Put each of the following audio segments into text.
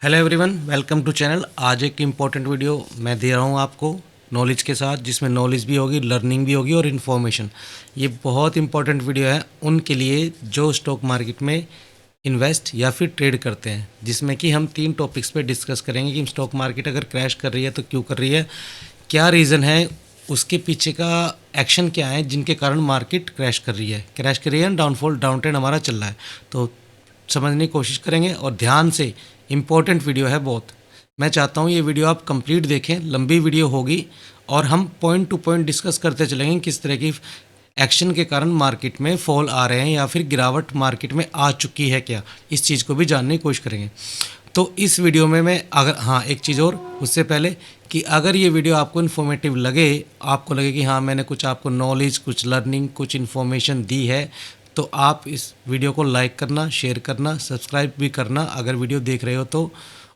Hello everyone, welcome to channel. आज एक important video मैं दे रहा हूँ आपको नॉलेज के साथ, जिसमें नॉलेज भी होगी, लर्निंग भी होगी और इन्फॉर्मेशन। ये बहुत इंपॉर्टेंट वीडियो है उनके लिए जो स्टॉक मार्केट में इन्वेस्ट या फिर ट्रेड करते हैं, जिसमें कि हम 3 टॉपिक्स पे डिस्कस करेंगे कि स्टॉक मार्केट अगर क्रैश कर रही है तो क्यों कर रही है, क्या रीज़न है, उसके पीछे का एक्शन क्या है जिनके कारण मार्केट क्रैश कर रही है डाउनफॉल डाउन ट्रेंड हमारा चल रहा है। तो समझने की कोशिश करेंगे और ध्यान से, इम्पोर्टेंट वीडियो है बहुत। मैं चाहता हूँ ये वीडियो आप कंप्लीट देखें, लंबी वीडियो होगी और हम पॉइंट टू पॉइंट डिस्कस करते चलेंगे किस तरह की एक्शन के कारण मार्केट में फॉल आ रहे हैं या फिर गिरावट मार्केट में आ चुकी है क्या, इस चीज़ को भी जानने की कोशिश करेंगे। तो इस वीडियो में मैं अगर एक चीज़ और उससे पहले कि अगर ये वीडियो आपको इन्फॉर्मेटिव लगे, आपको लगे कि हाँ मैंने कुछ आपको नॉलेज, कुछ लर्निंग, कुछ इन्फॉर्मेशन दी है, तो आप इस वीडियो को लाइक करना, शेयर करना, सब्सक्राइब भी करना अगर वीडियो देख रहे हो तो,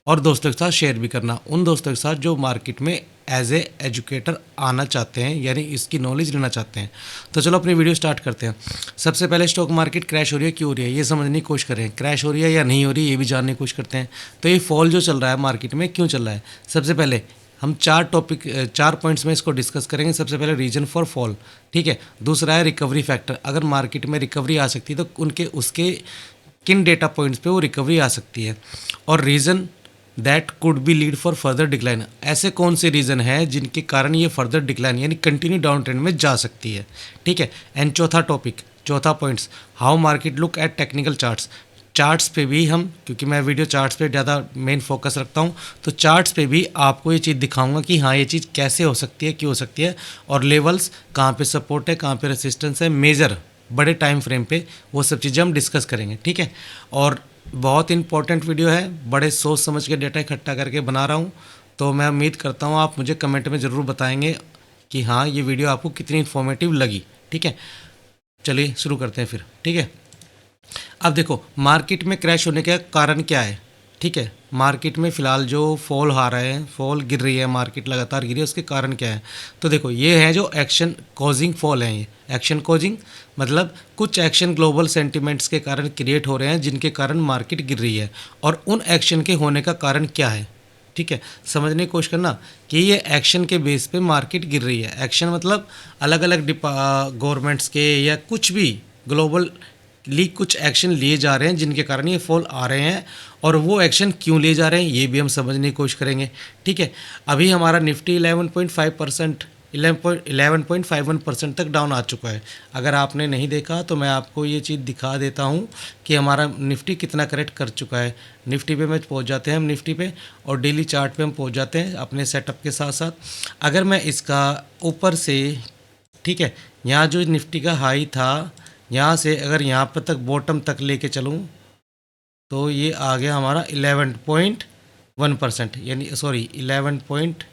और दोस्तों के साथ शेयर भी करना, उन दोस्तों के साथ जो मार्केट में एज ए एजुकेटर आना चाहते हैं, यानी इसकी नॉलेज लेना चाहते हैं। तो चलो अपनी वीडियो स्टार्ट करते हैं। सबसे पहले स्टॉक मार्केट क्रैश हो रही है, क्यों हो रही है ये समझने की कोशिश करें। क्रैश हो रही है या नहीं हो रही है ये भी जानने की कोशिश करते हैं। तो ये फॉल जो चल रहा है मार्केट में क्यों चल रहा है, सबसे पहले हम 4 पॉइंट्स में इसको डिस्कस करेंगे। सबसे पहले रीजन फॉर फॉल, ठीक है। दूसरा है रिकवरी फैक्टर, अगर मार्केट में रिकवरी आ सकती है तो उसके किन डेटा पॉइंट्स पे वो रिकवरी आ सकती है। और reason that could be lead for further decline, ऐसे कौन से रीज़न है जिनके कारण ये फर्दर डिक्लाइन यानी कंटिन्यू डाउन ट्रेंड में जा सकती है, ठीक है। एंड चौथा points, how market look at technical charts पे भी हम, क्योंकि मैं वीडियो चार्ट्स पे ज़्यादा मेन फोकस रखता हूँ, तो चार्ट्स पे भी आपको ये चीज़ दिखाऊंगा कि हाँ ये चीज़ कैसे हो सकती है, क्यों हो सकती है, और लेवल्स कहाँ पे सपोर्ट है, कहाँ पे रेसिस्टेंस है, मेजर बड़े टाइम फ्रेम पे, वो सब चीज़ें हम डिस्कस करेंगे, ठीक है। और बहुत इंपॉर्टेंट वीडियो है, बड़े सोच समझ के डेटा इकट्ठा करके बना रहा हूँ। तो मैं उम्मीद करता हूँ आप मुझे कमेंट में ज़रूर बताएंगे कि हाँ ये वीडियो आपको कितनी इन्फॉर्मेटिव लगी, ठीक है। चलिए शुरू करते हैं फिर, ठीक है। अब देखो मार्केट में क्रैश होने का कारण क्या है, ठीक है। मार्केट में फ़िलहाल जो फॉल आ रहे हैं, फॉल गिर रही है, मार्केट लगातार गिरी है, उसके कारण क्या है। तो देखो ये है जो एक्शन कॉजिंग फॉल है, ये एक्शन कॉजिंग मतलब कुछ एक्शन ग्लोबल सेंटिमेंट्स के कारण क्रिएट हो रहे हैं जिनके कारण मार्केट गिर रही है, और उन एक्शन के होने का कारण क्या है, ठीक है। समझने की कोशिश करना कि ये एक्शन के बेस पे मार्केट गिर रही है। एक्शन मतलब अलग अलग गवर्नमेंट्स के या कुछ भी ग्लोबल लीग कुछ एक्शन लिए जा रहे हैं जिनके कारण ये फॉल आ रहे हैं, और वो एक्शन क्यों लिए जा रहे हैं ये भी हम समझने की कोशिश करेंगे, ठीक है। अभी हमारा निफ्टी 11.51% तक डाउन आ चुका है। अगर आपने नहीं देखा तो मैं आपको ये चीज़ दिखा देता हूँ कि हमारा निफ्टी कितना करेक्ट कर चुका है। निफ्टी पे में पहुँच जाते हैं हम, निफ्टी पे और डेली चार्ट पे हम पहुँच जाते हैं अपने सेटअप के साथ साथ। अगर मैं इसका ऊपर से, ठीक है, यहाँ जो निफ्टी का हाई था, यहाँ से अगर यहाँ पर तक बॉटम तक लेके चलूँ तो ये आ गया हमारा 11.1%, यानी सॉरी 11 पॉइंट,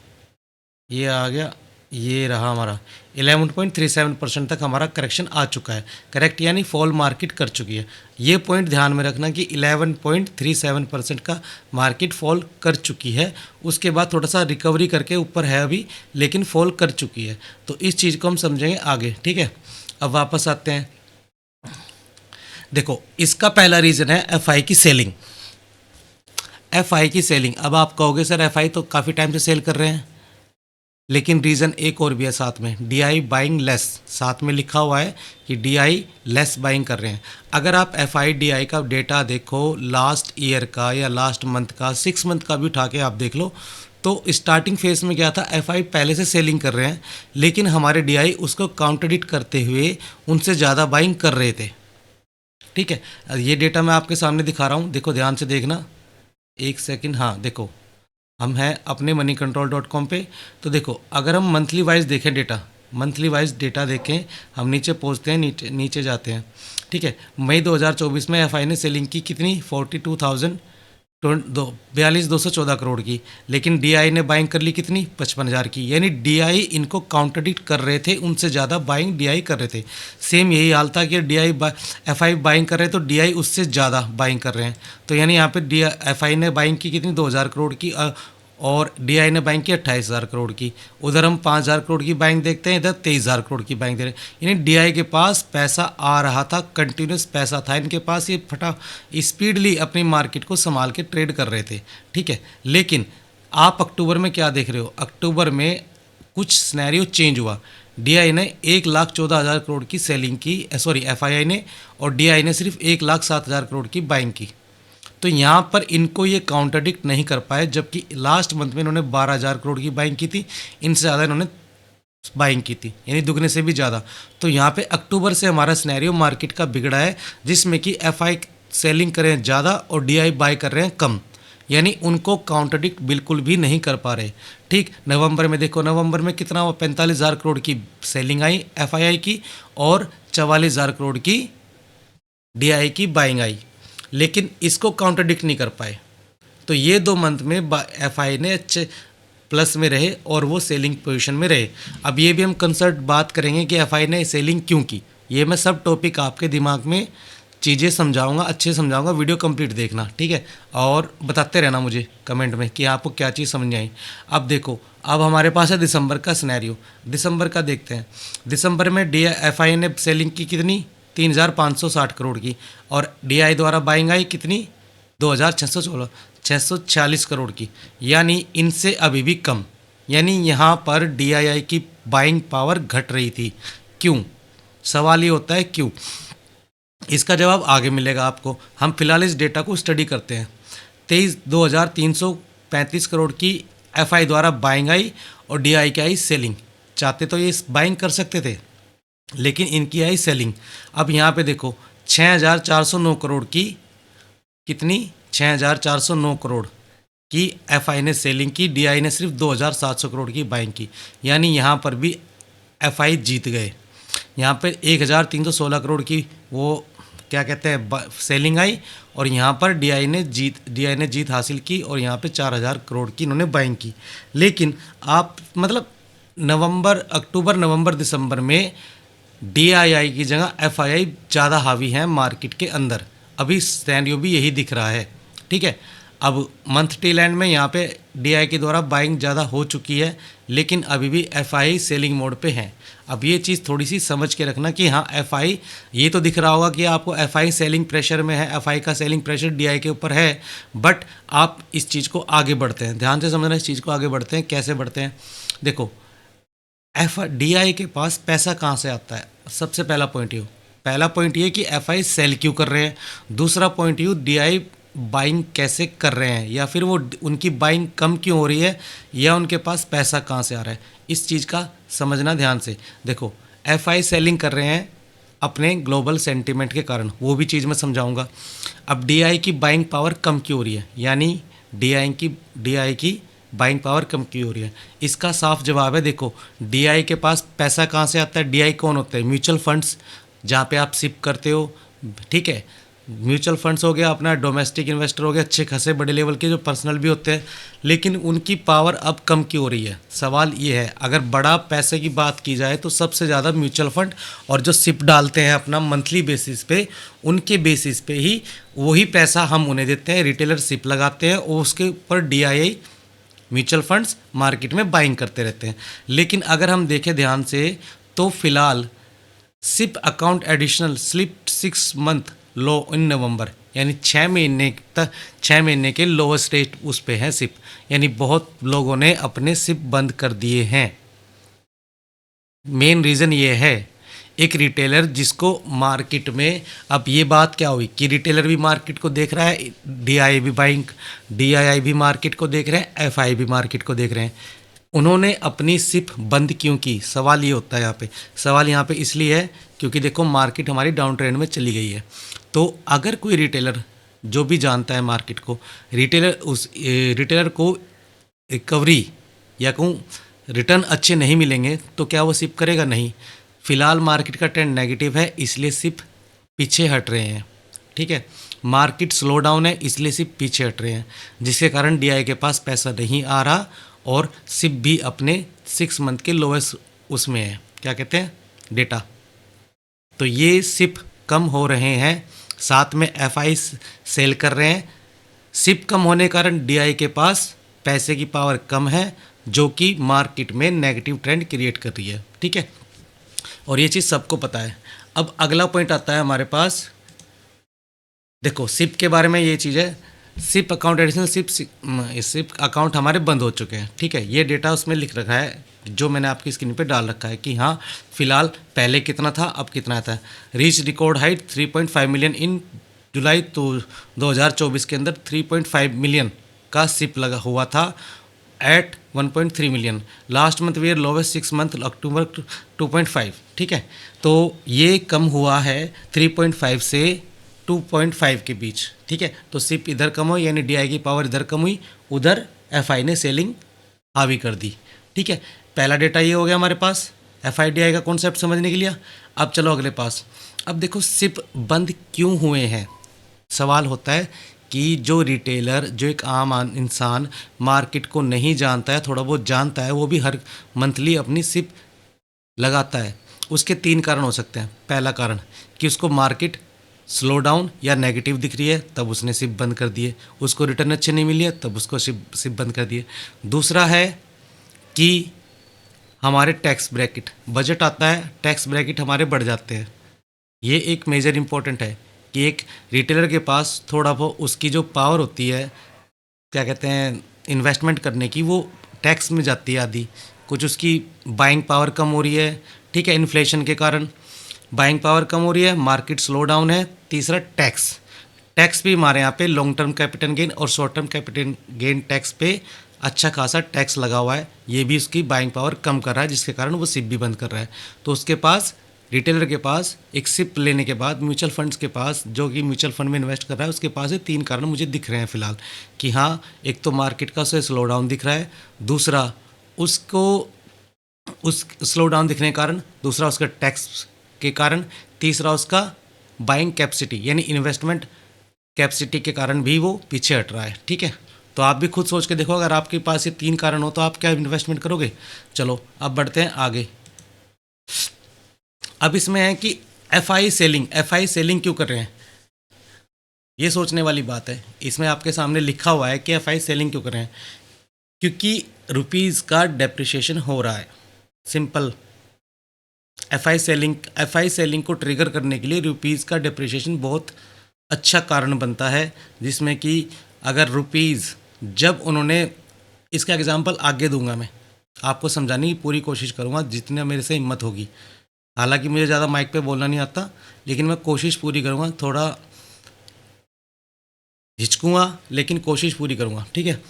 ये आ गया, ये रहा हमारा 11.37% तक हमारा करेक्शन आ चुका है। करेक्ट यानी फॉल मार्केट कर चुकी है। ये पॉइंट ध्यान में रखना कि 11.37% का मार्केट फॉल कर चुकी है। उसके बाद थोड़ा सा रिकवरी करके ऊपर है अभी, लेकिन फॉल कर चुकी है। तो इस चीज़ को हम समझेंगे आगे, ठीक है। अब वापस आते हैं। देखो इसका पहला रीज़न है एफआई की सेलिंग। एफआई की सेलिंग, अब आप कहोगे सर एफआई तो काफ़ी टाइम से सेल कर रहे हैं, लेकिन रीज़न एक और भी है साथ में, डीआई बाइंग लेस, साथ में लिखा हुआ है कि डीआई लेस बाइंग कर रहे हैं। अगर आप एफआई डीआई का डेटा देखो लास्ट ईयर का या लास्ट मंथ का, 6 मंथ का भी उठा के आप देख लो, तो स्टार्टिंग फेज में क्या था, एफआई पहले से सेलिंग कर रहे हैं, लेकिन हमारे डीआई उसको काउंटरडिक्ट करते हुए उनसे ज़्यादा बाइंग कर रहे थे, ठीक है। ये डेटा मैं आपके सामने दिखा रहा हूँ, देखो ध्यान से देखना, एक सेकंड। हाँ देखो हम हैं अपने moneycontrol.com पे। तो देखो अगर हम मंथली वाइज देखें डेटा, मंथली वाइज डेटा देखें, हम नीचे पहुँचते हैं, नीचे जाते हैं, ठीक है। मई 2024 में एफआई ने सेलिंग की कितनी, 42,214 करोड़ की, लेकिन डीआई ने बाइंग कर ली कितनी, 55,000 की। यानी डीआई इनको काउंटरडिक्ट कर रहे थे, उनसे ज़्यादा बाइंग डीआई कर रहे थे। सेम यही हाल था कि डीआई एफआई बाइंग कर रहे हैं तो डीआई उससे ज़्यादा बाइंग कर रहे हैं। तो यानी यहाँ पे एफआई ने बाइंग की कितनी, 2,000 करोड़ की, और डीआई ने बाइंग की 28,000 करोड़ की। उधर हम 5,000 करोड़ की बाइंग देखते हैं, इधर 23,000 करोड़ की बाइंग दे रहे हैं। यानी डीआई के पास पैसा आ रहा था, कंटिन्यूस पैसा था इनके पास, ये फटा स्पीडली अपनी मार्केट को संभाल के ट्रेड कर रहे थे। ठीक है, लेकिन आप अक्टूबर में क्या देख रहे हो? अक्टूबर में कुछ सिनेरियो चेंज हुआ। डीआई ने 1,14,000 करोड़ की सेलिंग की, सॉरी एफआईआई ने, और डीआई ने सिर्फ 1,07,000 करोड़ की बाइंग की। तो यहाँ पर इनको ये काउंटरडिक्ट नहीं कर पाए, जबकि लास्ट मंथ में इन्होंने 12,000 करोड़ की बाइंग की थी, इनसे ज़्यादा इन्होंने बाइंग की थी, यानी दुगने से भी ज़्यादा। तो यहाँ पे अक्टूबर से हमारा सिनेरियो मार्केट का बिगड़ा है, जिसमें कि एफआई सेलिंग कर रहे हैं ज़्यादा और डीआई बाय कर रहे हैं कम, यानी उनको काउंटरडिक्ट बिल्कुल भी नहीं कर पा रहे। ठीक, नवंबर में देखो, नवंबर में कितना हुआ? 45,000 करोड़ की सेलिंग आई एफआईआई की और 44,000 करोड़ की डीआई की बाइंग आई, लेकिन इसको काउंटरडिक्ट नहीं कर पाए। तो ये 2 मंथ में एफआई ने अच्छे प्लस में रहे और वो सेलिंग पोजीशन में रहे। अब ये भी हम कंसर्ट बात करेंगे कि एफआई ने सेलिंग क्यों की। ये मैं सब टॉपिक आपके दिमाग में चीज़ें समझाऊंगा, अच्छे समझाऊंगा, वीडियो कंप्लीट देखना, ठीक है। और बताते रहना मुझे कमेंट में कि आपको क्या चीज़ समझ आई। अब देखो, अब हमारे पास है दिसंबर का सिनेरियो। दिसंबर का देखते हैं। दिसंबर में एफआई ने सेलिंग की कितनी? 3,560 करोड़ की, और डीआई द्वारा बाइंग आई कितनी? 2,646 करोड़ की, यानी इनसे अभी भी कम। यानी यहाँ पर डीआईआई की बाइंग पावर घट रही थी। क्यों? सवाल ये होता है क्यों। इसका जवाब आगे मिलेगा आपको। हम फिलहाल इस डेटा को स्टडी करते हैं। 2,335 करोड़ की एफआई द्वारा बाइंग आई और डीआई की आई सेलिंग। चाहते तो ये बाइंग कर सकते थे, लेकिन इनकी आई सेलिंग। अब यहाँ पे देखो, 6,409 करोड़ की, कितनी? 6,409 करोड़ की एफआई ने सेलिंग की, डीआई ने सिर्फ 2,700 करोड़ की बाइंग की, यानी यहाँ पर भी एफआई जीत गए। यहाँ पे 1,316 करोड़ की वो क्या कहते हैं सेलिंग आई, और यहाँ पर डीआई ने जीत हासिल की, और यहाँ पे 4,000 करोड़ की इन्होंने बाइंग की। लेकिन आप मतलब अक्टूबर नवंबर दिसंबर में डीआईआई की जगह एफआईआई ज़्यादा हावी है मार्केट के अंदर। अभी सिनेरियो भी यही दिख रहा है, ठीक है। अब मंथ टेल एंड में यहाँ पे डीआई के द्वारा बाइंग ज़्यादा हो चुकी है, लेकिन अभी भी एफआई सेलिंग मोड पे है। अब ये चीज़ थोड़ी सी समझ के रखना कि हाँ एफआई, ये तो दिख रहा होगा कि आपको एफआई सेलिंग प्रेशर में है, एफआई का सेलिंग प्रेशर डीआई के ऊपर है, बट आप इस चीज़ को आगे बढ़ते हैं, ध्यान से समझना, इस चीज़ को आगे बढ़ते हैं। कैसे बढ़ते हैं? देखो, डीआई के पास पैसा कहाँ से आता है? सबसे पहला पॉइंट ये कि एफआई सेल क्यों कर रहे हैं। दूसरा पॉइंट यू डीआई बाइंग कैसे कर रहे हैं, या फिर वो उनकी बाइंग कम क्यों हो रही है, या उनके पास पैसा कहाँ से आ रहा है। इस चीज़ का समझना ध्यान से। देखो, एफआई सेलिंग कर रहे हैं अपने ग्लोबल सेंटीमेंट के कारण, वो भी चीज़ मैं समझाऊंगा। अब डीआई की बाइंग पावर कम क्यों हो रही है, यानी डीआई की बाइंग पावर कम क्यों हो रही है? इसका साफ जवाब है। देखो, डीआई के पास पैसा कहाँ से आता है? डीआई कौन होता है? म्यूचुअल फंड्स, जहाँ पे आप सिप करते हो, ठीक है। म्यूचुअल फंड्स हो गया, अपना डोमेस्टिक इन्वेस्टर हो गया, अच्छे खासे बड़े लेवल के जो पर्सनल भी होते हैं, लेकिन उनकी पावर अब कम क्यों हो रही है? सवाल ये है। अगर बड़ा पैसे की बात की जाए तो सबसे ज़्यादा म्यूचुअल फंड और जो सिप डालते हैं अपना मंथली बेसिस पे, उनके बेसिस पे ही वही पैसा हम उन्हें देते हैं। रिटेलर सिप लगाते हैं और उसके ऊपर डीआईआई म्यूचुअल फंड्स मार्केट में बाइंग करते रहते हैं। लेकिन अगर हम देखें ध्यान से, तो फिलहाल SIP account additional slip 6 month low in November, यानी 6 महीने के लोवेस्ट रेट उस पे है सिप, यानी बहुत लोगों ने अपने सिप बंद कर दिए हैं। मेन रीज़न ये है, एक रिटेलर जिसको मार्केट में, अब ये बात क्या हुई कि रिटेलर भी मार्केट को देख रहा है, डीआईआई भी मार्केट को देख रहे हैं, एफआई भी मार्केट को देख रहे हैं। उन्होंने अपनी सिप बंद क्यों की? सवाल ये होता है यहाँ पे। सवाल यहाँ पे इसलिए है क्योंकि देखो मार्केट हमारी डाउन ट्रेंड में चली गई है। तो अगर कोई रिटेलर जो भी जानता है मार्केट को, रिटेलर को रिकवरी या कहूँ रिटर्न अच्छे नहीं मिलेंगे तो क्या वो सिप करेगा? नहीं। फिलहाल मार्केट का ट्रेंड नेगेटिव है, इसलिए सिप पीछे हट रहे हैं, ठीक है। मार्केट स्लो डाउन है, इसलिए सिप पीछे हट रहे हैं, जिसके कारण डीआई के पास पैसा नहीं आ रहा और सिप भी अपने 6 मंथ के लोएस्ट उसमें है, क्या कहते हैं, डेटा। तो ये सिप कम हो रहे हैं, साथ में एफआई सेल कर रहे हैं। सिप कम होने के कारण डीआई के पास पैसे की पावर कम है, जो कि मार्केट में नेगेटिव ट्रेंड क्रिएट कर रही है। ठीक है, और ये चीज़ सबको पता है। अब अगला पॉइंट आता है हमारे पास, देखो सिप के बारे में ये चीज़ है, SIP account additional SIP account हमारे बंद हो चुके हैं। ठीक है, ये डेटा उसमें लिख रखा है, जो मैंने आपकी स्क्रीन पे डाल रखा है कि हाँ फिलहाल पहले कितना था अब कितना था। Reach record height 3.5 million in July तो 2024 के अंदर 3.5 मिलियन का सिप लगा हुआ था एट 1.3 मिलियन। Last month were lowest 6 month October 2.5। ठीक है, तो ये कम हुआ है 3.5 से 2.5 के बीच। ठीक है, तो सिप इधर कम हुई, यानी डीआई की पावर इधर कम हुई, उधर एफआई ने सेलिंग हावी कर दी। ठीक है, पहला डेटा ये हो गया हमारे पास एफआई डीआई का कॉन्सेप्ट समझने के लिए। अब चलो अगले पास। अब देखो सिप बंद क्यों हुए हैं। सवाल होता है कि जो रिटेलर, जो एक आम इंसान मार्केट को नहीं जानता है, थोड़ा बहुत जानता है, वो भी हर मंथली अपनी सिप लगाता है। उसके 3 कारण हो सकते हैं। पहला कारण कि उसको मार्केट स्लो डाउन या नेगेटिव दिख रही है, तब उसने सिप बंद कर दिए। उसको रिटर्न अच्छे नहीं मिली है, तब उसको सिप बंद कर दिए। दूसरा है कि हमारे टैक्स ब्रैकेट, बजट आता है, टैक्स ब्रैकेट हमारे बढ़ जाते हैं। ये एक मेजर इंपॉर्टेंट है कि एक रिटेलर के पास थोड़ा बहुत उसकी जो पावर होती है, क्या कहते हैं, इन्वेस्टमेंट करने की, वो टैक्स में जाती है आधी। कुछ उसकी बाइंग पावर कम हो रही है। ठीक है, इन्फ्लेशन के कारण बाइंग पावर कम हो रही है, मार्केट स्लो डाउन है। तीसरा टैक्स भी हमारे यहाँ पे लॉन्ग टर्म कैपिटल गेन और short term capital gain tax पे अच्छा खासा टैक्स लगा हुआ है। ये भी उसकी बाइंग पावर कम कर रहा है, जिसके कारण वो सिप भी बंद कर रहा है। तो उसके पास, रिटेलर के पास, एक सिप लेने के बाद म्यूचुअल फंड्स के पास, जो कि म्यूचुअल फंड में इन्वेस्ट कर रहा है, उसके पास ये 3 कारण मुझे दिख रहे हैं फिलहाल कि हाँ, एक तो मार्केट का उसे स्लो डाउन दिख रहा है, दूसरा उसको उस स्लो डाउन दिखने के कारण, दूसरा उसका टैक्स के कारण, तीसरा उसका बाइंग कैपेसिटी यानी इन्वेस्टमेंट कैपेसिटी के कारण भी वो पीछे हट रहा है। ठीक है, तो आप भी खुद सोच के देखो, अगर आपके पास ये 3 कारण हो तो आप क्या इन्वेस्टमेंट करोगे। चलो अब बढ़ते हैं आगे। अब इसमें है कि एफआई सेलिंग क्यों कर रहे हैं, ये सोचने वाली बात है। इसमें आपके सामने लिखा हुआ है कि एफआई सेलिंग क्यों कर रहे हैं, क्योंकि रुपीज़ का डेप्रिसिएशन हो रहा है। सिंपल, एफआई सेलिंग को ट्रिगर करने के लिए रुपीज़ का डेप्रिसिएशन बहुत अच्छा कारण बनता है, जिसमें कि अगर रुपीज़, जब उन्होंने, इसका एग्जांपल आगे दूंगा, मैं आपको समझाने की पूरी कोशिश करूंगा जितने मेरे से हिम्मत होगी। हालांकि मुझे ज़्यादा माइक पे बोलना नहीं आता, लेकिन मैं कोशिश पूरी करूंगा। थोड़ा हिचकूँगा लेकिन कोशिश पूरी करूंगा। ठीक है,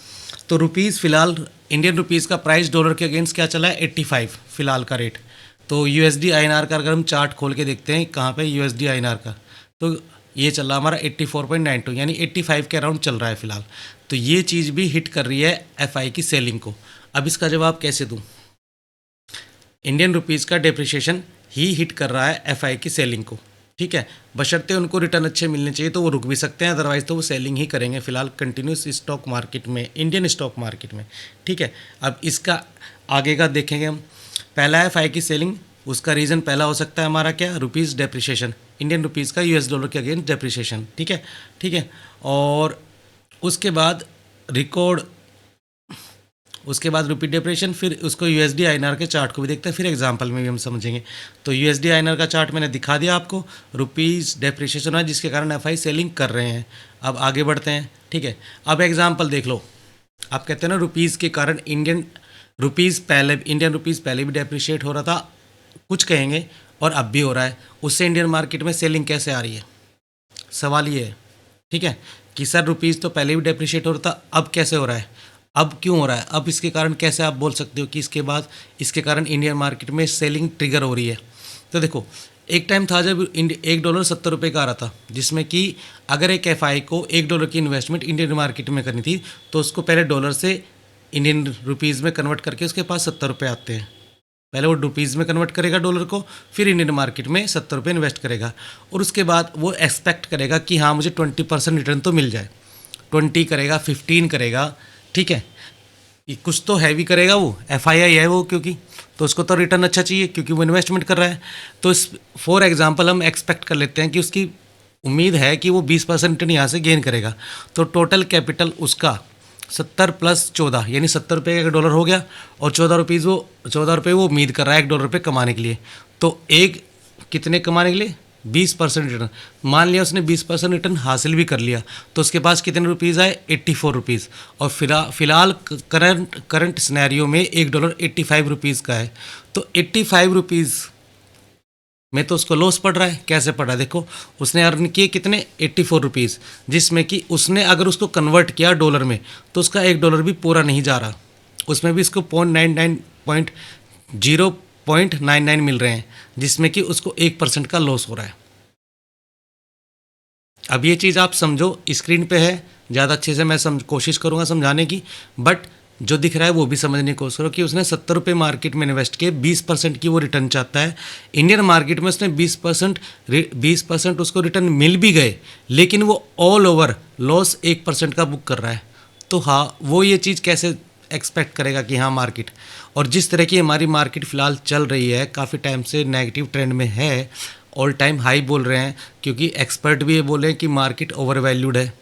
तो रुपीज़ फ़िलहाल, इंडियन रुपीज़ का प्राइस डॉलर के अगेंस्ट क्या चला है, 85 फ़िलहाल का रेट। तो यूएसडी आईएनआर का अगर हम चार्ट खोल के देखते हैं कहाँ पे यूएसडी आईएनआर का, तो ये चल रहा हमारा 84.92 यानी 85 के अराउंड चल रहा है फ़िलहाल। तो ये चीज़ भी हिट कर रही है एफआई की सेलिंग को। अब इसका जवाब कैसे दूँ, इंडियन रुपीज़ का डेप्रिसिएशन ही हिट कर रहा है एफआई की सेलिंग को। ठीक है, बशर्ते उनको रिटर्न अच्छे मिलने चाहिए तो वो रुक भी सकते हैं, अदरवाइज़ तो वो सेलिंग ही करेंगे फिलहाल कंटिन्यूस स्टॉक मार्केट में, इंडियन स्टॉक मार्केट में। ठीक है, अब इसका आगे का देखेंगे हम। पहला है एफआई की सेलिंग, उसका रीज़न पहला हो सकता है हमारा क्या, रुपीज़ डेप्रिसिएशन, इंडियन रुपीज़ का यूएस डॉलर के अगेंस्ट डेप्रिसिएशन। ठीक है, और उसके बाद उसके बाद रुपी डेप्रिसिएशन, फिर उसको यूएसडी आईएनआर के चार्ट को भी देखते हैं, फिर एग्जांपल में भी हम समझेंगे। तो यूएसडी आईएनआर का चार्ट मैंने दिखा दिया आपको, रुपीज़ डेप्रिसिएशन है जिसके कारण एफआई सेलिंग कर रहे हैं। अब आगे बढ़ते हैं। ठीक है, अब एग्जांपल देख लो। आप कहते हैं ना रुपीज़ के कारण इंडियन रुपीज़ पहले भी डेप्रिशिएट हो रहा था, कुछ कहेंगे, और अब भी हो रहा है। उससे इंडियन मार्केट में सेलिंग कैसे आ रही है, सवाल ये है। ठीक है, कि सर रुपीज़ तो पहले भी डेप्रिशिएट हो रहा था, अब कैसे हो रहा है, अब क्यों हो रहा है, अब इसके कारण कैसे आप बोल सकते हो कि इसके बाद इसके कारण इंडियन मार्केट में सेलिंग ट्रिगर हो रही है। तो देखो, एक टाइम था जब $1 70 रुपये का आ रहा था, जिसमें कि अगर एक एफआई को $1 की इन्वेस्टमेंट इंडियन मार्केट में करनी थी तो उसको पहले डॉलर से इंडियन रुपीज़ में कन्वर्ट करके उसके पास 70 रुपये आते हैं। पहले वो रुपीज़ में कन्वर्ट करेगा डॉलर को, फिर इंडियन मार्केट में 70 रुपये इन्वेस्ट करेगा, और उसके बाद वो एक्सपेक्ट करेगा कि हाँ मुझे 20% रिटर्न तो मिल जाए। 20 करेगा, 15 करेगा। ठीक है, कुछ तो हैवी करेगा, वो एफआईआई है वो, क्योंकि तो उसको तो रिटर्न अच्छा चाहिए क्योंकि वो इन्वेस्टमेंट कर रहा है। तो इस फॉर एग्जांपल हम एक्सपेक्ट कर लेते हैं कि उसकी उम्मीद है कि वो 20% रिटर्न यहाँ से गेन करेगा, तो टोटल कैपिटल उसका 70 प्लस 14 यानी 70 रुपये का $1 हो गया, और 14 रुपये वो उम्मीद कर रहा है $1 कमाने के लिए। तो एक कितने कमाने के लिए? 20% रिटर्न। मान लिया उसने 20% रिटर्न हासिल भी कर लिया, तो उसके पास कितने रुपीज़ आए? 84 रुपीज़। और फिलहाल करंट सिनेरियो में $1 85 रुपीज़ का है। तो 85 रुपीज़ में तो उसको लॉस पड़ रहा है। कैसे पड़ रहा है? देखो, उसने अर्न किए कितने? 84 रुपीज़, जिसमें कि उसने अगर उसको कन्वर्ट किया डॉलर में तो उसका $1 भी पूरा नहीं जा रहा, उसमें भी इसको 0.99 मिल रहे हैं, जिसमें कि उसको 1% का लॉस हो रहा है। अब ये चीज़ आप समझो, स्क्रीन पे है, ज़्यादा अच्छे से मैं कोशिश करूँगा समझाने की, बट जो दिख रहा है वो भी समझने की कोशिश करो कि उसने 70 रुपये मार्केट में इन्वेस्ट किए, 20% की वो रिटर्न चाहता है। इंडियन मार्केट में उसने 20% उसको रिटर्न मिल भी गए, लेकिन वो ऑल ओवर लॉस 1% का बुक कर रहा है। तो हाँ, वो ये चीज़ कैसे एक्सपेक्ट करेगा कि हाँ मार्केट, और जिस तरह की हमारी मार्केट फ़िलहाल चल रही है, काफ़ी टाइम से नेगेटिव ट्रेंड में है, ऑल टाइम हाई बोल रहे हैं, क्योंकि एक्सपर्ट भी ये बोल रहे हैं कि मार्केट ओवर वैल्यूड है।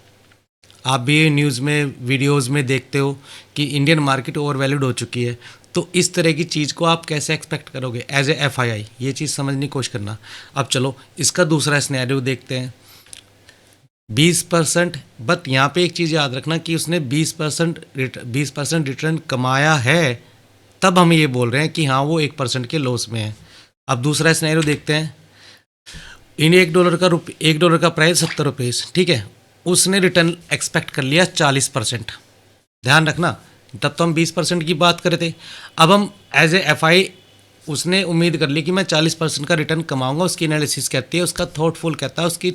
आप भी ये न्यूज़ में, वीडियोज़ में देखते हो कि इंडियन मार्केट ओवर वैल्यूड हो चुकी है। तो इस तरह की चीज़ को आप कैसे एक्सपेक्ट करोगे एज ए FII? ये चीज़ समझने की कोशिश करना। अब चलो इसका दूसरा सिनेरियो देखते हैं। 20%, बट यहाँ पे एक चीज़ याद रखना कि उसने 20% रिटर्न कमाया है, तब हम ये बोल रहे हैं कि हाँ वो 1% के लॉस में है। अब दूसरा सिनेरियो देखते हैं। इन $1 का प्राइस 70 रुपीज़, ठीक है। उसने रिटर्न एक्सपेक्ट कर लिया 40%। ध्यान रखना, तब तो हम 20% की बात कर रहे थे। अब हम एज ए FI, उसने उम्मीद कर ली कि मैं 40% का रिटर्न कमाऊंगा। उसकी एनालिसिस कहती है, उसका थॉटफुल कहता है, उसकी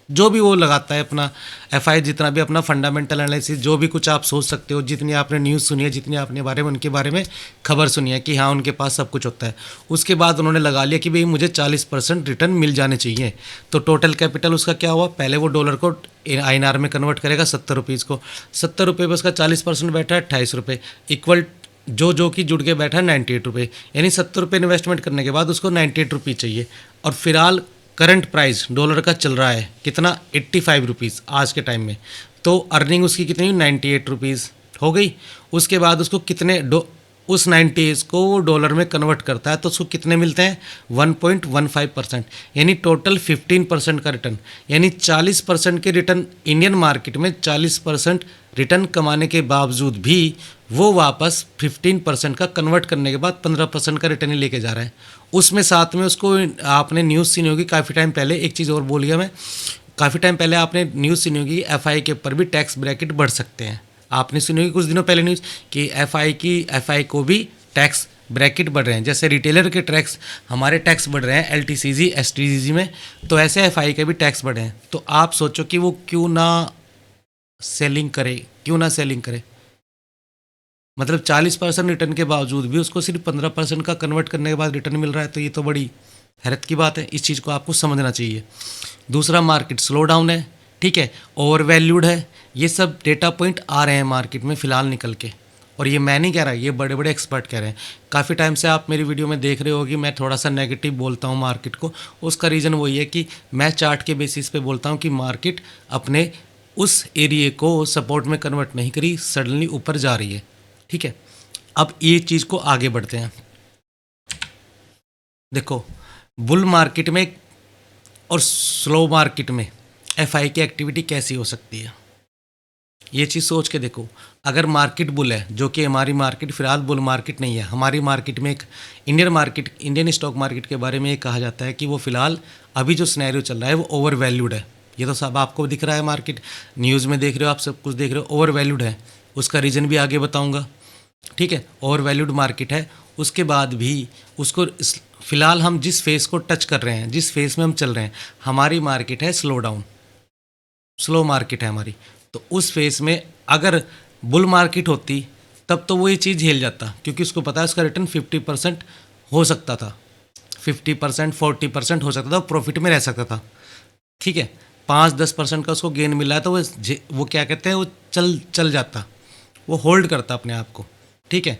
जो भी वो लगाता है अपना FI, जितना भी अपना फंडामेंटल एनालिसिस, जो भी कुछ आप सोच सकते हो, जितनी आपने न्यूज़ सुनी है, जितनी आपने बारे में उनके बारे में खबर सुनी है कि हाँ उनके पास सब कुछ होता है, उसके बाद उन्होंने लगा लिया कि भाई मुझे 40% रिटर्न मिल जाने चाहिए। तो टोटल कैपिटल उसका क्या हुआ? पहले वो डॉलर को INR में कन्वर्ट करेगा 70 रुपीज़ को। 70 रुपये पर उसका 40% बैठा है 28 रुपये, इक्वल जो कि जुड़ के बैठा है 98 रुपये। यानी 70 रुपये इन्वेस्टमेंट करने के बाद उसको 98 रुपये चाहिए। और फिलहाल करंट प्राइस डॉलर का चल रहा है कितना? 85 रुपीज़ आज के टाइम में। तो अर्निंग उसकी कितनी? 98 रुपीज़ हो गई। उसके बाद उसको कितने उस 98 को वो डॉलर में कन्वर्ट करता है, तो उसको कितने मिलते हैं? 1.15%, यानी टोटल 15% का रिटर्न। यानी 40% के रिटर्न इंडियन मार्केट में, 40% रिटर्न कमाने के बावजूद भी वो वापस 15% का कन्वर्ट करने के बाद 15% का रिटर्न ही लेके जा रहा है। उसमें साथ में उसको, आपने न्यूज़ सुनी होगी काफ़ी टाइम पहले, एक चीज़ और बोल गया मैं, काफ़ी टाइम पहले आपने न्यूज़ सुनी होगी FI के ऊपर भी टैक्स ब्रैकेट बढ़ सकते हैं। आपने सुनी होगी कुछ दिनों पहले न्यूज़ कि FI को भी टैक्स ब्रैकेट बढ़ रहे हैं। जैसे रिटेलर के टैक्स, हमारे टैक्स बढ़ रहे हैं LTCG STCG में, तो ऐसे FI के भी टैक्स बढ़े हैं। तो आप सोचो कि वो क्यों ना सेलिंग करे। मतलब 40% रिटर्न के बावजूद भी उसको सिर्फ 15% का कन्वर्ट करने के बाद रिटर्न मिल रहा है, तो ये तो बड़ी हैरत की बात है। इस चीज़ को आपको समझना चाहिए। दूसरा, मार्केट स्लो डाउन है, ठीक है, ओवर वैल्यूड है। ये सब डेटा पॉइंट आ रहे हैं मार्केट में फ़िलहाल निकल के, और ये मैं नहीं कह रहा, ये बड़े बड़े एक्सपर्ट कह रहे हैं। काफ़ी टाइम से आप मेरी वीडियो में देख रहे हो कि मैं थोड़ा सा नेगेटिव बोलता हूँ मार्केट को। उसका रीज़न वही है कि मैं चार्ट के बेसिस पे बोलता हूँ कि मार्केट अपने उस एरिए को सपोर्ट में कन्वर्ट नहीं करी, सडनली ऊपर जा रही है, ठीक है। अब ये चीज़ को आगे बढ़ते हैं। देखो, बुल मार्केट में और स्लो मार्केट में FI की एक्टिविटी कैसी हो सकती है, ये चीज़ सोच के देखो। अगर मार्केट बुल है, जो कि हमारी मार्केट फिलहाल बुल मार्केट नहीं है, हमारी मार्केट में एक इंडियन स्टॉक मार्केट के बारे में ये कहा जाता है कि वो फिलहाल अभी जो सिनेरियो चल रहा है वो ओवर वैल्यूड है। ये तो सब आपको दिख रहा है, मार्केट न्यूज़ में देख रहे हो, आप सब कुछ देख रहे हो, ओवर वैल्यूड है। उसका रीज़न भी आगे बताऊँगा, ठीक है। ओवर वैल्यूड मार्केट है, उसके बाद भी उसको फिलहाल हम जिस फेस को टच कर रहे हैं, जिस फेस में हम चल रहे हैं, हमारी मार्केट है स्लो मार्केट है हमारी। तो उस फेस में अगर बुल मार्केट होती तब तो वो ये चीज़ झेल जाता, क्योंकि उसको पता है उसका रिटर्न 50% हो सकता था, 50% 40% हो सकता था, प्रॉफिट में रह सकता था, ठीक है। 5-10% का उसको गेन मिला है, तो वो क्या कहते हैं, वो चल जाता, वो होल्ड करता अपने आप को, ठीक है।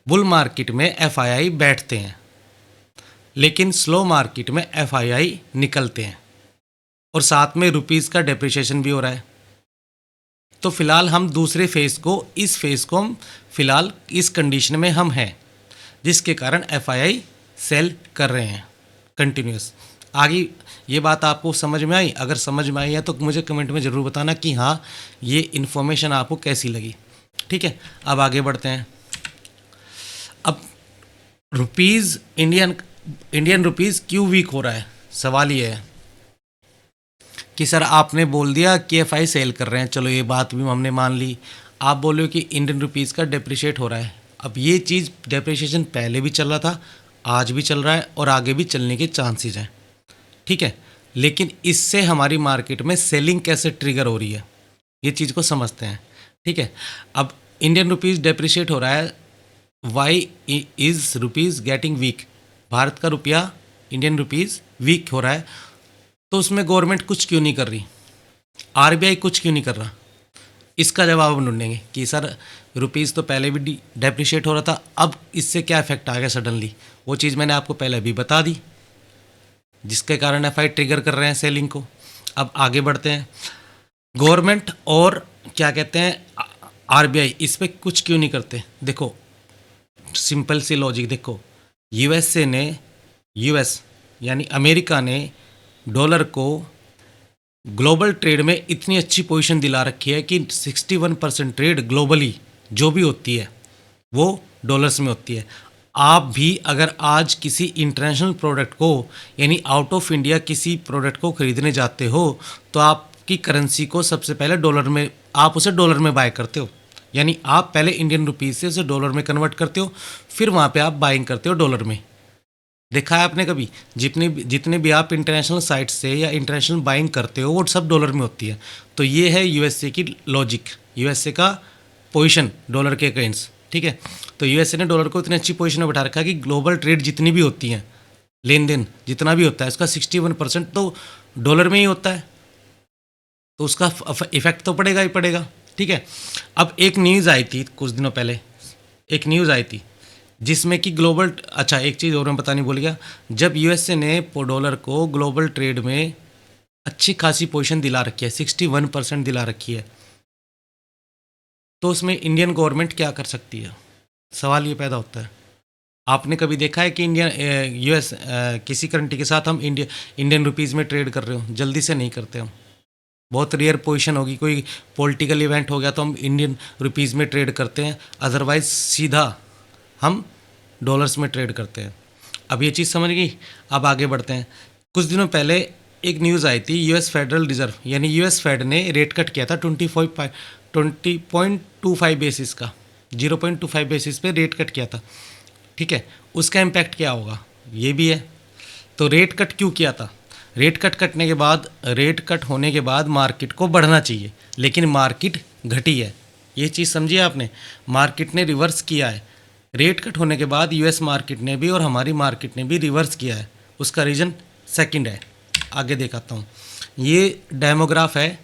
बुल मार्केट में FII बैठते हैं, लेकिन स्लो मार्केट में FII निकलते हैं, और साथ में रुपीज़ का डेप्रिसिएशन भी हो रहा है। तो फिलहाल हम दूसरे फेज़ को, इस फेज़ को हम फिलहाल इस कंडीशन में हम हैं, जिसके कारण एफआईआई सेल कर रहे हैं कंटिन्यूस। आगे ये बात आपको समझ में आई? अगर समझ में आई है तो मुझे कमेंट में ज़रूर बताना कि हाँ ये इन्फॉर्मेशन आपको कैसी लगी। ठीक है, अब आगे बढ़ते हैं। अब रुपीज़, इंडियन रुपीज़ क्यों वीक हो रहा है? सवाल ये है कि सर आपने बोल दिया कि एफआई सेल कर रहे हैं, चलो ये बात भी हमने मान ली। आप बोल रहे हो कि इंडियन रुपीज़ का डेप्रिशिएट हो रहा है। अब ये चीज़ डेप्रिशिएशन पहले भी चल रहा था, आज भी चल रहा है और आगे भी चलने के चांसेस हैं। ठीक है, लेकिन इससे हमारी मार्केट में सेलिंग कैसे ट्रिगर हो रही है, ये चीज़ को समझते हैं। ठीक है, अब इंडियन रुपीज़ डेप्रिशिएट हो रहा है, why is rupees getting weak? Bharat का रुपया, इंडियन रुपीज़ वीक हो रहा है, तो उसमें गवर्नमेंट कुछ क्यों नहीं कर रही? आरबीआई कुछ क्यों नहीं कर रहा? इसका जवाब हम ढूंढेंगे कि सर रुपीज़ तो पहले भी डेप्रिशिएट हो रहा था, अब इससे क्या इफेक्ट आ गया सडनली? वो चीज़ मैंने आपको पहले भी बता दी, जिसके कारण एफआई ट्रिगर कर रहे हैं सेलिंग को। अब आगे बढ़ते हैं। गवर्नमेंट और क्या कहते हैं आरबीआई इस पर कुछ क्यों नहीं करते? देखो सिंपल सी लॉजिक देखो, यूएस यानी अमेरिका ने डॉलर को ग्लोबल ट्रेड में इतनी अच्छी पोजीशन दिला रखी है कि 61% ट्रेड ग्लोबली जो भी होती है वो डॉलर्स में होती है। आप भी अगर आज किसी इंटरनेशनल प्रोडक्ट को यानी आउट ऑफ इंडिया किसी प्रोडक्ट को खरीदने जाते हो तो आपकी करेंसी को सबसे पहले डॉलर में, आप उसे डॉलर में बाय करते हो, यानी आप पहले इंडियन रुपीज़ से उसे डॉलर में कन्वर्ट करते हो, फिर वहाँ पे आप बाइंग करते हो डॉलर में। देखा है आपने कभी? जितने भी आप इंटरनेशनल साइट से या इंटरनेशनल बाइंग करते हो वो सब डॉलर में होती है। तो ये है यूएसए की लॉजिक, यूएसए का पोजीशन डॉलर के अगेंस्ट। ठीक है, तो यूएसए ने डॉलर को इतनी अच्छी पोजीशन में बैठा रखा है कि ग्लोबल ट्रेड जितनी भी होती हैं, लेन देन जितना भी होता है उसका 61% तो डॉलर में ही होता है, तो उसका इफेक्ट तो पड़ेगा ही पड़ेगा। ठीक है, अब एक न्यूज़ आई थी कुछ दिनों पहले, एक न्यूज़ आई थी जिसमें कि ग्लोबल, अच्छा एक चीज़ और मैं बतानी भूल गया, जब यूएसए ने डॉलर को ग्लोबल ट्रेड में अच्छी खासी पोजीशन दिला रखी है, 61% दिला रखी है, तो उसमें इंडियन गवर्नमेंट क्या कर सकती है? सवाल ये पैदा होता है। आपने कभी देखा है कि यूएस किसी कंट्री के साथ हम इंडियन रुपीज़ में ट्रेड कर रहे हो? जल्दी से नहीं करते हम, बहुत रेयर पोजीशन होगी, कोई पॉलिटिकल इवेंट हो गया तो हम इंडियन रुपीज़ में ट्रेड करते हैं, अदरवाइज सीधा हम डॉलर्स में ट्रेड करते हैं। अब ये चीज़ समझ गई? अब आगे बढ़ते हैं। कुछ दिनों पहले एक न्यूज़ आई थी, यूएस फेडरल रिजर्व यानी यूएस फेड ने रेट कट किया था 20.25 बेसिस का, 0.25 बेसिस पे रेट कट किया था। ठीक है, उसका इम्पैक्ट क्या होगा ये भी है। तो रेट कट क्यों किया था? रेट कट होने के बाद मार्केट को बढ़ना चाहिए, लेकिन मार्केट घटी है, ये चीज़ समझिए आपने। मार्केट ने रिवर्स किया है, रेट कट होने के बाद यूएस मार्केट ने भी और हमारी मार्केट ने भी रिवर्स किया है। उसका रीज़न सेकंड है, आगे दिखाता हूँ। ये डेमोग्राफ है,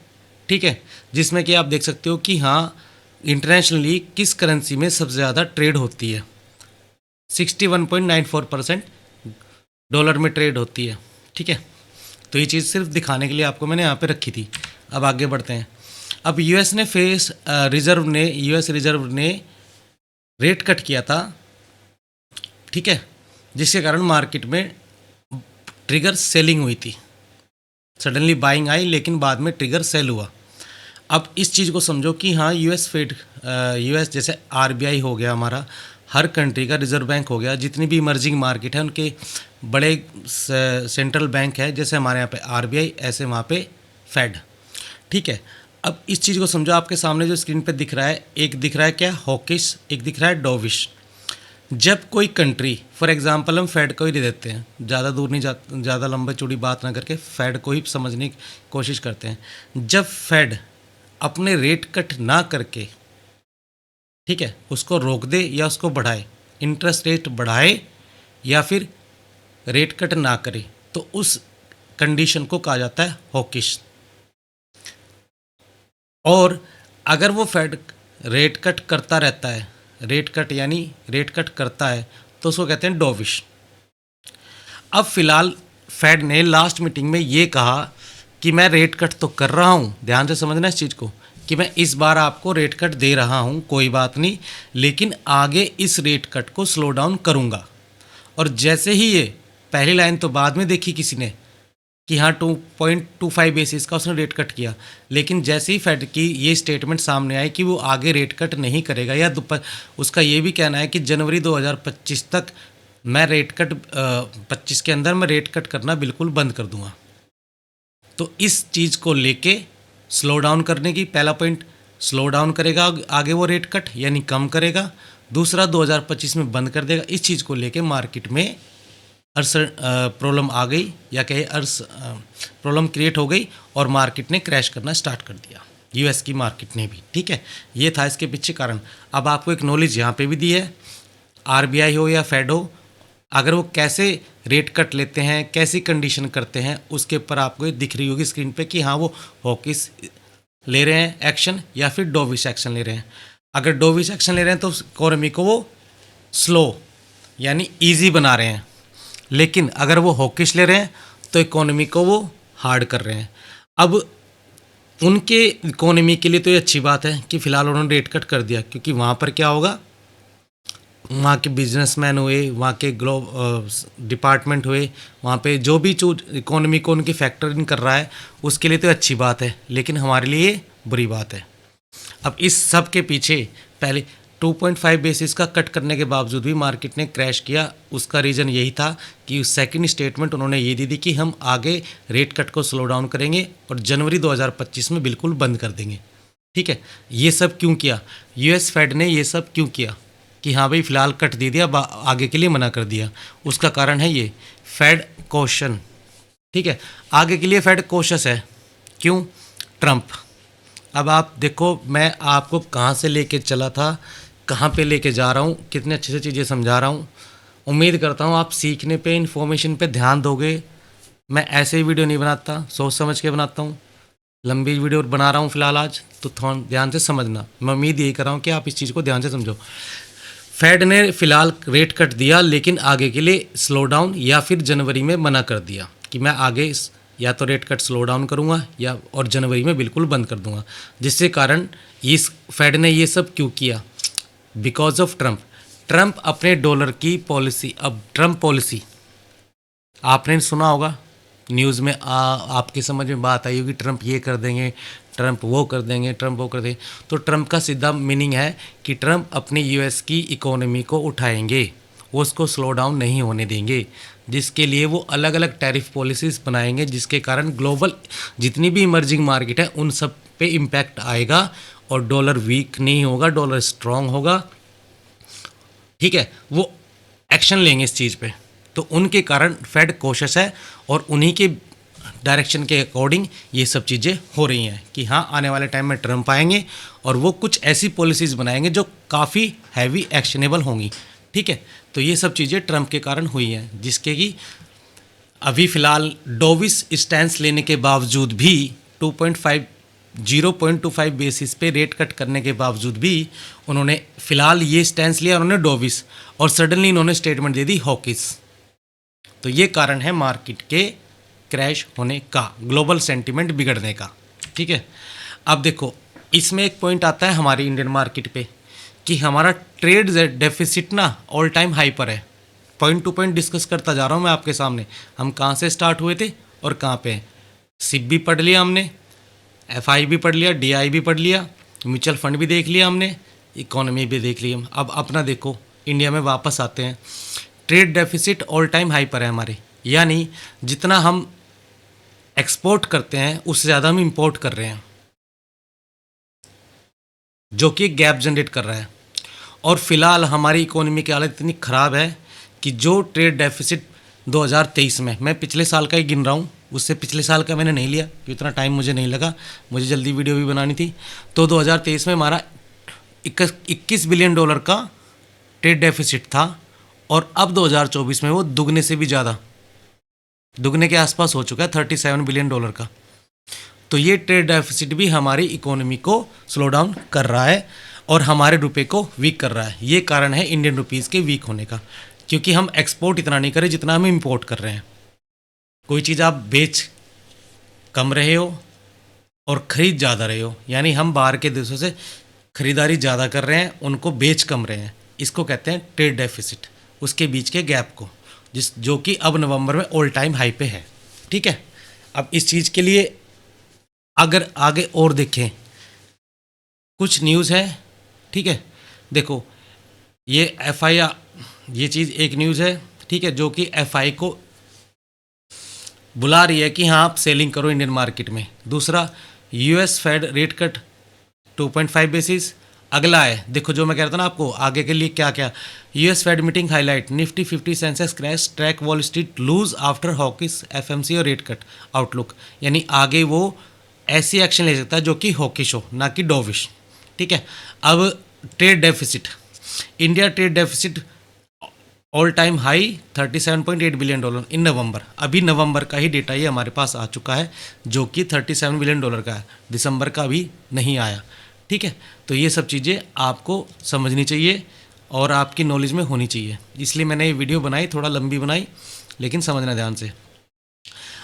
ठीक है, जिसमें कि आप देख सकते हो कि हाँ इंटरनेशनली किस करेंसी में सबसे ज़्यादा ट्रेड होती है। 61.94% डॉलर में ट्रेड होती है। ठीक है, तो ये चीज़ सिर्फ दिखाने के लिए आपको मैंने यहाँ पे रखी थी। अब आगे बढ़ते हैं। अब यूएस रिजर्व ने रेट कट किया था, ठीक है, जिसके कारण मार्केट में ट्रिगर सेलिंग हुई थी, सडनली बाइंग आई लेकिन बाद में ट्रिगर सेल हुआ। अब इस चीज़ को समझो कि हाँ यूएस जैसे आरबीआई हो गया, हमारा हर कंट्री का रिजर्व बैंक हो गया, जितनी भी इमर्जिंग मार्केट है उनके बड़े सेंट्रल बैंक है, जैसे हमारे यहाँ पे आरबीआई ऐसे वहाँ पे फेड। ठीक है, अब इस चीज़ को समझो, आपके सामने जो स्क्रीन पे दिख रहा है, एक दिख रहा है क्या हॉकिश, एक दिख रहा है डोविश। जब कोई कंट्री, फॉर एग्जांपल हम फेड को ही दे देते हैं, ज़्यादा दूर नहीं ज़्यादा लंबे चौड़ी बात ना करके फेड को ही समझने की कोशिश करते हैं। जब फेड अपने रेट कट ना करके, ठीक है, उसको रोक दे या उसको बढ़ाए, इंटरेस्ट रेट बढ़ाए या फिर रेट कट ना करे, तो उस कंडीशन को कहा जाता है हॉकिश। और अगर वो फेड रेट कट करता रहता है, रेट कट करता है, तो उसको कहते हैं डोविश। अब फिलहाल फेड ने लास्ट मीटिंग में ये कहा कि मैं रेट कट तो कर रहा हूँ, ध्यान से समझना इस चीज़ को, कि मैं इस बार आपको रेट कट दे रहा हूँ, कोई बात नहीं, लेकिन आगे इस रेट कट को स्लो डाउन करूँगा। और जैसे ही ये पहली लाइन तो बाद में देखी किसी ने कि हाँ 2.25 बेसिस का उसने रेट कट किया, लेकिन जैसे ही फेड की ये स्टेटमेंट सामने आई कि वो आगे रेट कट नहीं करेगा, या उसका ये भी कहना है कि जनवरी 2025 तक मैं रेट कट 25 के अंदर मैं रेट कट करना बिल्कुल बंद कर दूंगा। तो इस चीज़ को लेके स्लो डाउन करने की, पहला पॉइंट स्लो डाउन करेगा आगे वो रेट कट यानी कम करेगा, दूसरा 2025 में बंद कर देगा। इस चीज़ को लेके मार्केट में प्रॉब्लम आ गई, या कहे प्रॉब्लम क्रिएट हो गई और मार्केट ने क्रैश करना स्टार्ट कर दिया, यूएस की मार्केट ने भी। ठीक है, ये था इसके पीछे कारण। अब आपको एक नॉलेज यहाँ पे भी दी है, आरबीआई हो या फेड हो, अगर वो कैसे रेट कट लेते हैं, कैसी कंडीशन करते हैं, उसके ऊपर आपको ये दिख रही होगी स्क्रीन पे कि हाँ वो हॉकिस ले रहे हैं एक्शन या फिर डोविश एक्शन ले रहे हैं। अगर डोविश एक्शन ले रहे हैं तो इकोनॉमी को वो स्लो यानी ईजी बना रहे हैं, लेकिन अगर वो हॉकिश ले रहे हैं तो इकोनॉमी को वो हार्ड कर रहे हैं। अब उनके इकोनॉमी के लिए तो ये अच्छी बात है कि फ़िलहाल उन्होंने रेट कट कर दिया, क्योंकि वहाँ पर क्या होगा, वहाँ के बिजनेसमैन हुए, वहाँ के डिपार्टमेंट हुए, वहाँ पे जो भी इकोनॉमी को उनकी फैक्टर इन कर रहा है उसके लिए तो अच्छी बात है, लेकिन हमारे लिए बुरी बात है। अब इस सब के पीछे पहले 2.5 बेसिस का कट करने के बावजूद भी मार्केट ने क्रैश किया, उसका रीज़न यही था कि सेकंड स्टेटमेंट उन्होंने ये दी थी कि हम आगे रेट कट को स्लो डाउन करेंगे और जनवरी 2025 में बिल्कुल बंद कर देंगे। ठीक है, ये सब क्यों किया, यूएस फेड ने ये सब क्यों किया कि हाँ भाई फ़िलहाल कट दे दिया, आगे के लिए मना कर दिया, उसका कारण है ये फेड कॉशन। ठीक है, आगे के लिए फेड कॉशस है, क्यों, ट्रंप। अब आप देखो मैं आपको कहाँ से लेके चला था, कहाँ पे लेके जा रहा हूँ, कितने अच्छे से चीज़ें समझा रहा हूँ। उम्मीद करता हूँ आप सीखने पे, इन्फॉर्मेशन पे ध्यान दोगे। मैं ऐसे ही वीडियो नहीं बनाता, सोच समझ के बनाता हूँ। लंबी वीडियो बना रहा हूँ फ़िलहाल आज, तो थोड़ा ध्यान से समझना। मैं उम्मीद यही कर रहा हूँ कि आप इस चीज़ को ध्यान से समझो। फेड ने फ़िलहाल रेट कट दिया, लेकिन आगे के लिए स्लो डाउन या फिर जनवरी में मना कर दिया कि मैं आगे या तो रेट कट स्लो डाउन करूँगा या और जनवरी में बिल्कुल बंद कर दूँगा। जिसके कारण इस फेड ने ये सब क्यों किया, बिकॉज ऑफ ट्रंप। ट्रंप अपने डॉलर की पॉलिसी, अब ट्रंप पॉलिसी आपने सुना होगा न्यूज़ में, आपकी समझ में बात आई होगी, ट्रंप ये कर देंगे, ट्रंप वो कर देंगे, ट्रंप वो कर देंगे। तो ट्रंप का सीधा मीनिंग है कि ट्रंप अपनी यूएस की इकोनॉमी को उठाएंगे, वो उसको स्लो डाउन नहीं होने देंगे, जिसके लिए वो अलग अलग टैरिफ पॉलिसीज़ बनाएंगे, जिसके कारण ग्लोबल जितनी भी इमर्जिंग मार्केट है उन सब पे इम्पैक्ट आएगा और डॉलर वीक नहीं होगा, डॉलर स्ट्रांग होगा। ठीक है, वो एक्शन लेंगे इस चीज़ पे, तो उनके कारण फेड कोशिश है और उन्हीं के डायरेक्शन के अकॉर्डिंग ये सब चीज़ें हो रही हैं कि हाँ आने वाले टाइम में ट्रंप आएंगे और वो कुछ ऐसी पॉलिसीज़ बनाएंगे जो काफ़ी हैवी एक्शनेबल होंगी। ठीक है, तो ये सब चीज़ें ट्रंप के कारण हुई हैं, जिसके कि अभी फ़िलहाल डोविस स्टैंस लेने के बावजूद भी 0.25 बेसिस पे रेट कट करने के बावजूद भी उन्होंने फ़िलहाल ये स्टैंस लिया उन्होंने डोविस, और सडनली इन्होंने स्टेटमेंट दे दी हॉकिस। तो ये कारण है मार्केट के क्रैश होने का, ग्लोबल सेंटीमेंट बिगड़ने का। ठीक है, अब देखो इसमें एक पॉइंट आता है हमारी इंडियन मार्केट पे कि हमारा ट्रेड डेफिसिट ना ऑल टाइम हाई पर है। पॉइंट टू पॉइंट डिस्कस करता जा रहा हूँ मैं आपके सामने, हम कहाँ से स्टार्ट हुए थे और कहाँ पे हैं। सिप भी पढ़ लिया हमने, एफआई भी पढ़ लिया, डीआई भी पढ़ लिया, म्यूचुअल फंड भी देख लिया हमने, इकोनॉमी भी देख ली हम। अब अपना देखो इंडिया में वापस आते हैं। Trade deficit all time high पर है हमारे, यानी जितना हम एक्सपोर्ट करते हैं उससे ज़्यादा हम इंपोर्ट कर रहे हैं, जो कि गैप जनरेट कर रहा है। और फिलहाल हमारी इकोनॉमी की हालत इतनी ख़राब है कि जो ट्रेड डेफिसिट 2023 में, मैं पिछले साल का ही गिन रहा हूँ, उससे पिछले साल का मैंने नहीं लिया क्योंकि इतना टाइम मुझे नहीं लगा, मुझे जल्दी वीडियो भी बनानी थी। तो 2023 में हमारा 21 बिलियन डॉलर का ट्रेड डेफिसिट था और अब 2024 में वो दुगने से भी ज़्यादा, दुगने के आसपास हो चुका है, 37 बिलियन डॉलर का। तो ये ट्रेड डेफिसिट भी हमारी इकोनॉमी को स्लो डाउन कर रहा है और हमारे रुपए को वीक कर रहा है। ये कारण है इंडियन रुपीज़ के वीक होने का, क्योंकि हम एक्सपोर्ट इतना नहीं कर रहे जितना हम इंपोर्ट कर रहे हैं। कोई चीज़ आप बेच कम रहे हो और ख़रीद ज़्यादा रहे हो, यानी हम बाहर के देशों से ख़रीदारी ज़्यादा कर रहे हैं, उनको बेच कम रहे हैं, इसको कहते हैं ट्रेड डेफिसिट, उसके बीच के गैप को, जो कि अब नवंबर में ऑल टाइम हाई पे है। ठीक है, अब इस चीज़ के लिए अगर आगे और देखें, कुछ न्यूज़ है। ठीक है, देखो ये एफआई, ये चीज़ एक न्यूज़ है। ठीक है, जो कि एफआई को बुला रही है कि हाँ आप सेलिंग करो इंडियन मार्केट में। दूसरा, US Fed rate cut 2.5 basis. अगला है, देखो जो मैं कह रहा था ना आपको आगे के लिए क्या क्या, US Fed meeting highlight, Nifty 50 Sensex crash, track Wall Street lose after hawkish FMC और रेट कट आउटलुक, यानी आगे वो ऐसी एक्शन ले सकता है जो कि हॉकिश हो, ना कि डॉविश। ठीक है, अब trade deficit, India trade deficit all time high $37.8 billion in November. अभी नवंबर का ही डेटा ये हमारे पास आ चुका है, जो कि $37 बिलियन का है, दिसंबर का अभी नहीं आया। ठीक है, तो ये सब चीज़ें आपको समझनी चाहिए और आपकी नॉलेज में होनी चाहिए, इसलिए मैंने ये वीडियो बनाई, थोड़ा लंबी बनाई, लेकिन समझना ध्यान से।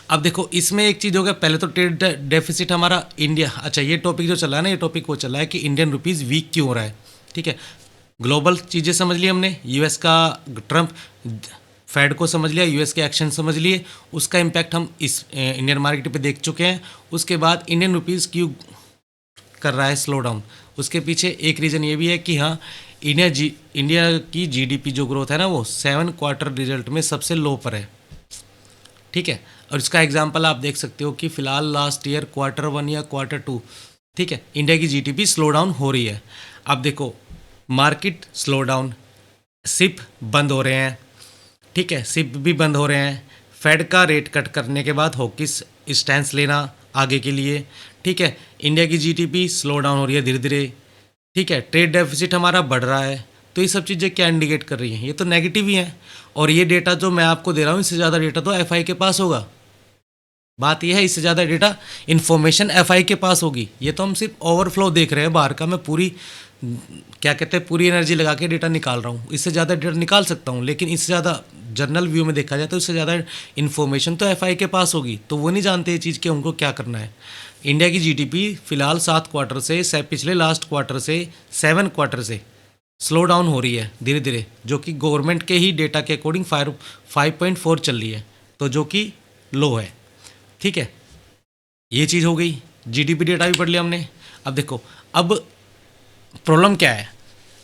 अब देखो इसमें एक चीज़ हो गया, पहले तो ट्रेड डेफिसिट हमारा इंडिया, अच्छा ये टॉपिक जो चला है ना, ये टॉपिक वो चला है कि इंडियन रुपीज़ वीक क्यों हो रहा है। ठीक है, ग्लोबल चीज़ें समझ ली हमने, यूएस का ट्रम्प फेड को समझ लिया, यूएस के एक्शन समझ लिए, उसका इम्पैक्ट हम इस इंडियन मार्केट पे देख चुके हैं। उसके बाद इंडियन रुपीज़ क्यों कर रहा है स्लो डाउन, उसके पीछे एक रीज़न ये भी है कि हाँ इंडिया की जीडीपी जो ग्रोथ है ना, वो 7 क्वार्टर रिजल्ट में सबसे लो पर है। ठीक है, और इसका एग्जांपल आप देख सकते हो कि फ़िलहाल लास्ट ईयर Q1 या Q2, ठीक है, इंडिया की जीडीपी स्लो डाउन हो रही है। अब देखो मार्केट स्लो डाउन, सिप बंद हो रहे हैं। ठीक है, सिप भी बंद हो रहे हैं, फेड का रेट कट करने के बाद हॉकिस स्टैंस लेना आगे के लिए। ठीक है, इंडिया की जीडीपी स्लो डाउन हो रही है धीरे धीरे। ठीक है, ट्रेड डेफिसिट हमारा बढ़ रहा है। तो ये सब चीज़ें क्या इंडिकेट कर रही हैं, ये तो नेगेटिव ही हैं। और ये डेटा जो मैं आपको दे रहा हूँ, इससे ज़्यादा डेटा तो एफआई के पास होगा। बात यह है, इससे ज़्यादा डेटा इन्फॉर्मेशन एफआई के पास होगी। ये तो हम सिर्फ ओवरफ्लो देख रहे हैं बाहर का, मैं पूरी क्या कहते हैं पूरी एनर्जी लगा के डेटा निकाल रहा हूँ। इससे ज़्यादा डेटा निकाल सकता हूँ, लेकिन इससे ज़्यादा जर्नल व्यू में देखा जाए तो इससे ज़्यादा इन्फॉर्मेशन तो एफआई के पास होगी। तो वो नहीं जानते ये चीज़ कि उनको क्या करना है। इंडिया की जीडीपी फिलहाल 7 क्वार्टर से पिछले लास्ट क्वार्टर से 7 क्वार्टर से स्लो डाउन हो रही है धीरे धीरे, जो कि गवर्नमेंट के ही डेटा के अकॉर्डिंग 5.4 चल रही है, तो जो कि लो है। ठीक है, ये चीज़ हो गई, जीडीपी डेटा भी पढ़ लिया हमने। अब देखो, अब प्रॉब्लम क्या है,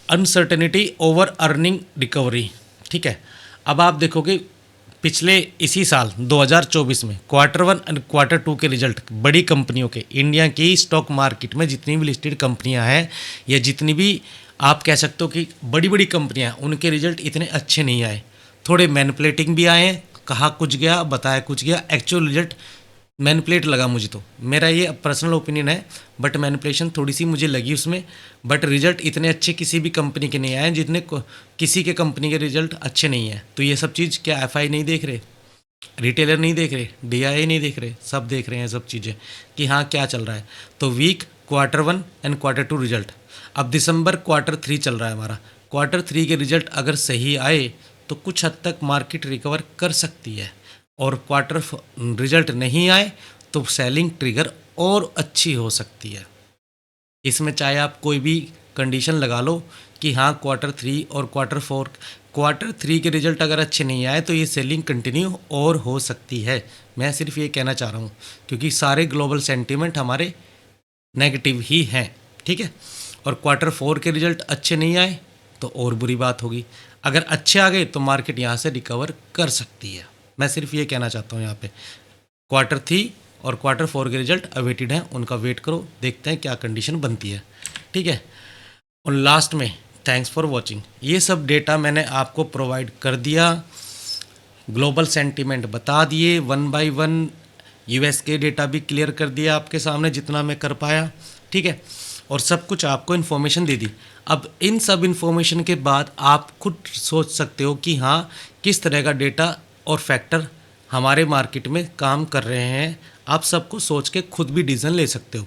अनसर्टेनिटी ओवर अर्निंग रिकवरी। ठीक है, अब आप देखोगे पिछले इसी साल 2024 में Q1 और Q2 के रिजल्ट बड़ी कंपनियों के, इंडिया की स्टॉक मार्केट में जितनी भी लिस्टेड कंपनियां हैं या जितनी भी आप कह सकते हो कि बड़ी बड़ी कंपनियां, उनके रिजल्ट इतने अच्छे नहीं आए। थोड़े मैनिपुलेटिंग भी आए हैं, कहा कुछ गया बताया कुछ गया, एक्चुअल रिजल्ट मैनिपुलेट लगा मुझे। तो मेरा ये पर्सनल ओपिनियन है, बट मैनिपुलेशन थोड़ी सी मुझे लगी उसमें। बट रिजल्ट इतने अच्छे किसी भी कंपनी के नहीं आए जितने किसी के कंपनी के रिजल्ट अच्छे नहीं हैं। तो ये सब चीज़ क्या एफआई नहीं देख रहे, रिटेलर नहीं देख रहे, डीआईए नहीं देख रहे, सब देख रहे हैं सब चीज़ें कि हाँ क्या चल रहा है। तो week Q1 and Q2 result, अब दिसंबर Q3 चल रहा है हमारा। Q3 के रिजल्ट अगर सही आए तो कुछ हद तक मार्केट रिकवर कर सकती है, और क्वार्टर रिजल्ट नहीं आए तो सेलिंग ट्रिगर और अच्छी हो सकती है। इसमें चाहे आप कोई भी कंडीशन लगा लो कि हाँ Q3 और Q4, Q3 के रिजल्ट अगर अच्छे नहीं आए तो ये सेलिंग कंटिन्यू और हो सकती है। मैं सिर्फ ये कहना चाह रहा हूँ, क्योंकि सारे ग्लोबल सेंटीमेंट हमारे नेगेटिव ही हैं। ठीक है, और Q4 के रिजल्ट अच्छे नहीं आए तो और बुरी बात होगी। अगर अच्छे आ गए तो मार्केट यहाँ से रिकवर कर सकती है। मैं सिर्फ ये कहना चाहता हूँ यहाँ पे। Q3 और Q4 के रिजल्ट अवेटेड हैं, उनका वेट करो, देखते हैं क्या कंडीशन बनती है। ठीक है, और लास्ट में थैंक्स फॉर वॉचिंग। ये सब डेटा मैंने आपको प्रोवाइड कर दिया, ग्लोबल सेंटीमेंट बता दिए 1 बाय 1, यूएस के डेटा भी क्लियर कर दिया आपके सामने जितना मैं कर पाया। ठीक है, और सब कुछ आपको इन्फॉर्मेशन दे दी। अब इन सब इन्फॉर्मेशन के बाद आप खुद सोच सकते हो कि हाँ किस तरह का डेटा और फैक्टर हमारे मार्केट में काम कर रहे हैं। आप सबको सोच के खुद भी डिसीजन ले सकते हो।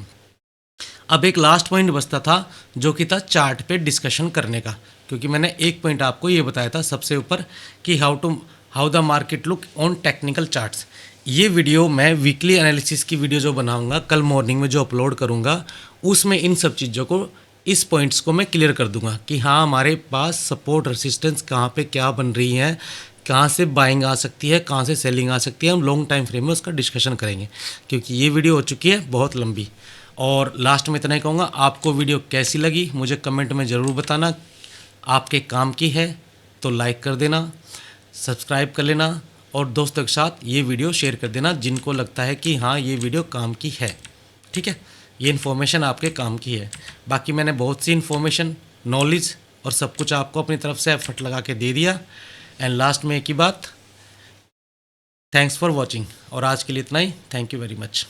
अब एक लास्ट पॉइंट बचता था, जो कि था चार्ट पे डिस्कशन करने का, क्योंकि मैंने एक पॉइंट आपको ये बताया था सबसे ऊपर कि how the market look on technical charts. ये वीडियो मैं वीकली एनालिसिस की वीडियो जो बनाऊंगा कल मॉर्निंग में जो अपलोड करूंगा, उसमें इन सब चीज़ों को, इस पॉइंट्स को मैं क्लियर कर दूंगा कि हाँ हमारे पास सपोर्ट रेसिस्टेंस कहाँ पे क्या बन रही है, कहाँ से बाइंग आ सकती है, कहाँ से सेलिंग आ सकती है। हम लॉन्ग टाइम फ्रेम में उसका डिस्कशन करेंगे, क्योंकि ये वीडियो हो चुकी है बहुत लंबी। और लास्ट में इतना ही कहूँगा, आपको वीडियो कैसी लगी मुझे कमेंट में ज़रूर बताना। आपके काम की है तो लाइक कर देना, सब्सक्राइब कर लेना और दोस्तों के साथ ये वीडियो शेयर कर देना जिनको लगता है कि हाँ ये वीडियो काम की है। ठीक है, ये इन्फॉर्मेशन आपके काम की है। बाकी मैंने बहुत सी इन्फॉर्मेशन, नॉलेज और सब कुछ आपको अपनी तरफ से एफर्ट लगा के दे दिया। एंड लास्ट में एक ही बात, थैंक्स फॉर वॉचिंग। और आज के लिए इतना ही, थैंक यू वेरी मच।